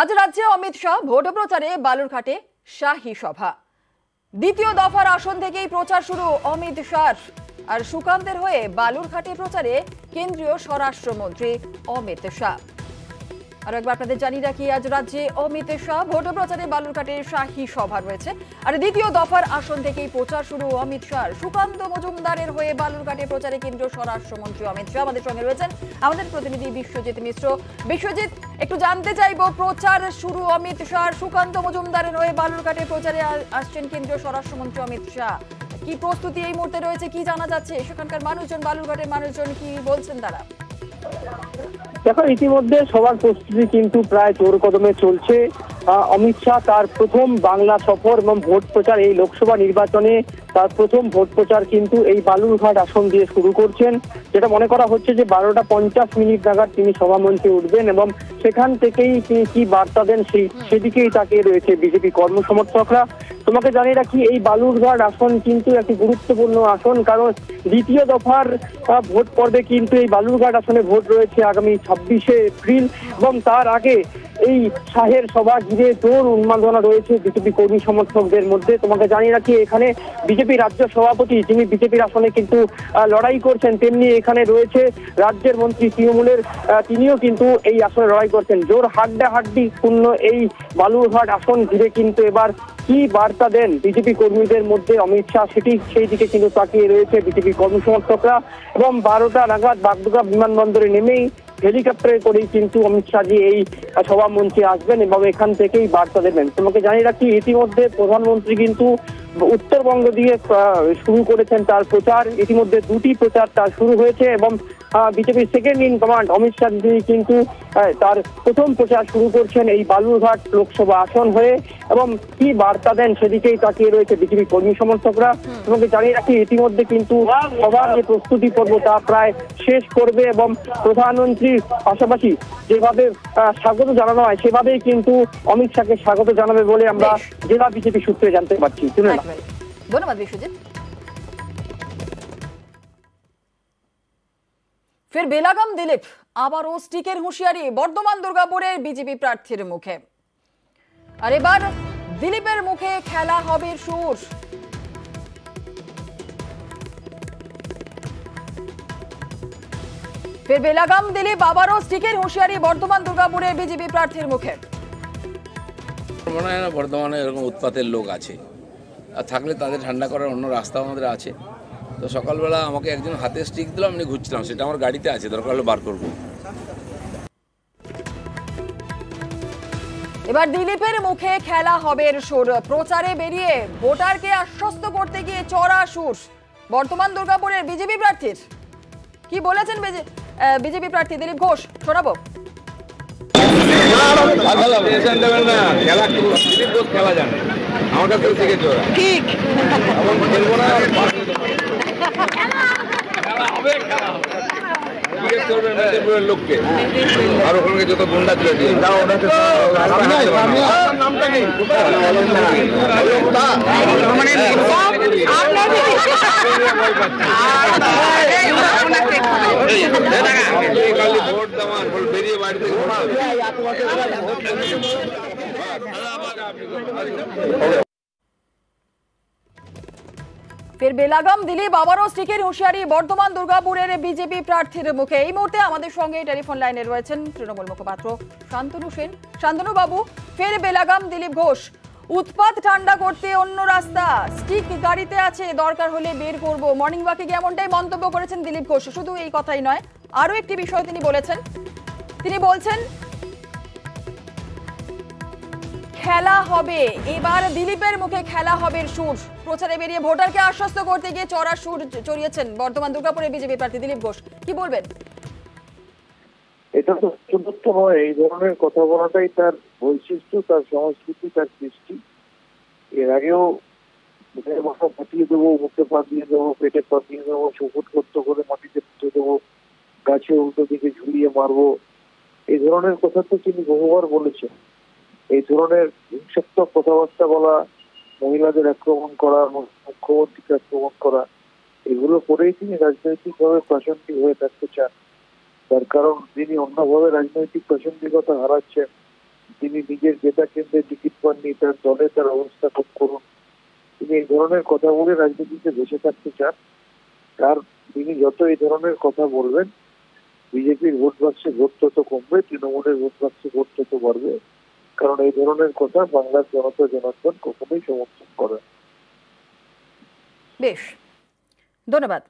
আজ রাজ্যে অমিত শাহ ভোট প্রচারে বালুরঘাটে শাহী সভা। দ্বিতীয় দফার আসন থেকেই প্রচার শুরু অমিত শাহর। আর সুকান্তের হয়ে বালুরঘাটে প্রচারে কেন্দ্রীয় স্বরাষ্ট্রমন্ত্রী অমিত শাহ। আর একবার আপনাদের জানিয়ে রাখি, আজ রাজ্যে অমিত শাহ ভোট প্রচারে বালুরঘাটে শাহী সভা রয়েছে। আর দ্বিতীয় দফার আসন থেকেই প্রচার শুরু অমিত শাহর। সুকান্ত মজুমদারের হয়ে বালুরঘাটে প্রচারে কেন্দ্রীয় স্বরাষ্ট্রমন্ত্রী অমিত শাহ। আমাদের সঙ্গে রয়েছেন আমাদের প্রতিনিধি বিশ্বজিৎ মিশ্র। বিশ্বজিৎ, একটু জানতে চাইবো, প্রচার শুরু অমিত শাহর, সুকান্ত মজুমদারের হয়ে বালুরঘাটে প্রচারে আসছেন কেন্দ্রীয় স্বরাষ্ট্রমন্ত্রী অমিত শাহ। কি প্রস্তুতি এই মুহূর্তে রয়েছে, কি জানা যাচ্ছে? সেখানকার মানুষজন, বালুরঘাটের মানুষজন কি বলছেন তারা? দেখো, ইতিমধ্যে সবার প্রস্তুতি কিন্তু প্রায় জোর কদমে চলছে। অমিত শাহ তার প্রথম বাংলা সফর এবং ভোট প্রচার, এই লোকসভা নির্বাচনে তার প্রথম ভোট প্রচার কিন্তু এই বালুরঘাট আসন দিয়ে শুরু করছেন। যেটা মনে করা হচ্ছে যে 12:50 নাগাদ তিনি সভামঞ্চে উঠবেন এবং সেখান থেকেই তিনি কি বার্তা দেন সেদিকেই তাকিয়ে রয়েছে বিজেপি কর্মসমর্থকরা। তোমাকে জানিয়ে রাখি, এই বালুরঘাট আসন কিন্তু একটি গুরুত্বপূর্ণ আসন, কারণ দ্বিতীয় দফার ভোট পর্বে কিন্তু এই বালুরঘাট আসনে ভোট রয়েছে আগামী 26শে এপ্রিল। এবং তার আগে এই শাহের সভা ঘিরে জোর উন্মাদনা রয়েছে বিজেপি কর্মী সমর্থকদের মধ্যে। তোমাকে জানিয়ে রাখি, এখানে বিজেপি রাজ্য সভাপতি, যিনি বিজেপির আসনে কিন্তু লড়াই করছেন, তেমনি এখানে রয়েছে রাজ্যের মন্ত্রী তৃণমূলের, তিনিও কিন্তু এই আসনে লড়াই করছেন। জোর হাড্ডাহাড্ডি পূর্ণ এই বালুরঘাট আসন ঘিরে কিন্তু এবার কি বার্তা দেন বিজেপি কর্মীদের মধ্যে অমিত শাহ, সেই দিকে কিন্তু তাকিয়ে রয়েছে বিজেপি কর্মী সমর্থকরা। এবং 12টা নাগাদ বাগডোগরা বিমানবন্দরে নেমেই হেলিকপ্টারে করেই কিন্তু অমিত শাহজি এই সভা মঞ্চে আসবেন এবং এখান থেকেই বার্তা দেবেন। তোমাকে জানিয়ে রাখি, ইতিমধ্যে প্রধানমন্ত্রী কিন্তু উত্তরবঙ্গ দিয়ে শুরু করেছেন তার প্রচার। ইতিমধ্যে দুটি প্রচার তার শুরু হয়েছে এবং বিজেপির second in command Amit Shah কিন্তু তার প্রথম প্রচার শুরু করছেন এই বালুরঘাট লোকসভা আসন হয়ে। এবং কি বার্তা দেন সেদিকেই তাকিয়ে রয়েছে বিজেপি কর্মী সমর্থকরা। তোমাকে জানিয়ে রাখি, ইতিমধ্যে কিন্তু সবার যে প্রস্তুতি পর্ব তা প্রায় শেষ করবে এবং প্রধানমন্ত্রীর পাশাপাশি যেভাবে স্বাগত জানানো হয় সেভাবেই কিন্তু অমিত শাহকে স্বাগত জানাবে বলে আমরা জেলা বিজেপি সূত্রে জানতে পারছি। ধন্যবাদ বিশ্বজিৎ। ফের বেলাগাম দিলীপ, আবারও স্টিকের হুঁশিয়ারি বর্ধমান দুর্গাপুরের বিজেপি প্রার্থীর মুখে। আর এবার দিলীপের মুখে খেলা হবে সুর। ফের বেলাগাম দিলীপ, আবারও স্টিকের হুঁশিয়ারি বর্ধমান দুর্গাপুরের বিজেপি প্রার্থীর মুখে। মনে হয় না বর্ধমানে এরকম উৎপাতের লোক আছে, আর থাকলে তাদের ঠান্ডা করার অন্য রাস্তা আমাদের আছে। তো সকালবেলা আমাকে একজন হাতে স্টিক দিল, আমি ঘুরছিলাম, সেটা আমার গাড়িতে আছে, দরকার হলে বার করবো। এবার দিলীপের মুখে খেলা হবে সুর। প্রচারে বেরিয়ে ভোটারকে আশ্বস্ত করতে গিয়ে চড়া সুর বর্তমান দুর্গাপুরের বিজেপি প্রার্থীর। কি বলেছেন বিজেপি প্রার্থী দিলীপ ঘোষ, শোনাবো। খেলা জানে, আমার কাছে শিখেছে ওরা। ঠিক খেলবো না, লোককে আর ওখানে যত গুন্ডা ছিল দিয়ে ভোট দেওয়ার বেরিয়ে বাড়ি থেকে ফের বেলাগাম দিলীপ, আবারও স্টিকের হুঁশিয়ারি বর্ধমান দুর্গাপুরের বিজেপি প্রার্থীর মুখে। এই মুহূর্তে আমাদের সঙ্গে টেলিফোন লাইনে রয়েছেন তৃণমূল মুখপাত্র শান্তনু সেন। শান্তনু বাবু, ফের বেলাগাম দিলীপ ঘোষ, উৎপাত ঠান্ডা করতে অন্য রাস্তা, স্টিক গাড়িতে আছে, দরকার হলে বের করব। মর্নিং ওয়াকে গিয়ে এমনটাই মন্তব্য করেছেন দিলীপ ঘোষ। শুধু এই কথাই নয়, আরো একটি বিষয় তিনি বলেছেন। তিনি বলছেন খেলা হবে, এবার দিলীপের মুখে খেলা হবে সুর। প্রচারে বেরিয়ে ভোটারকে আশ্বস্ত করতে গিয়ে চড়া সুর চড়িয়েছেন বর্তমান দুর্গাপুরের বিজেপি প্রার্থী দিলীপ ঘোষ। কি বলবেন? এটা তো চতুর্থ নয়, এই ধরনের কথা বলাটাই তার বৈশিষ্ট্য, তার সংস্কৃতি, তার সৃষ্টি। এর আগেও মাথা ফাটিয়ে দেবো, মুখে পা দিয়ে দেবো, পেটে পা দিয়ে দেবো, চুপুট করতে করে মাটিতে পুঁতে দেবো, গাছে উল্টো দিকে ঝুলিয়ে মারবো, এই ধরনের কথা তো তিনি বহুবার বলেছেন। এই ধরনের হিংসাত্মক কথাবার্তা বলা, মহিলাদের আক্রমণ করা, মুখ্যমন্ত্রীকে আক্রমণ করা, এগুলো করেই তিনি রাজনৈতিকভাবে প্রাসঙ্গিক হয়ে থাকতে চান। তার কারণ তিনি অন্যভাবে রাজনৈতিক প্রাসঙ্গিকতা হারাচ্ছেন। তিনি নিজের জেতা কেন্দ্রে টিকিট পাননি, তার দলে তার অবস্থা খুব করুন, তিনি এই ধরনের কথা বলে রাজনীতিতে ভেসে থাকতে চান। তিনি যত এই ধরনের কথা বলবেন, বিজেপির ভোট বাক্সে ভোট তত কমবে, তৃণমূলের ভোট বাক্সে ভোট তত বাড়বে। কারণ এই ধরনের কথা বাংলার জনতা জনার্দন কখনোই সমর্থন করে। বেশ, ধন্যবাদ।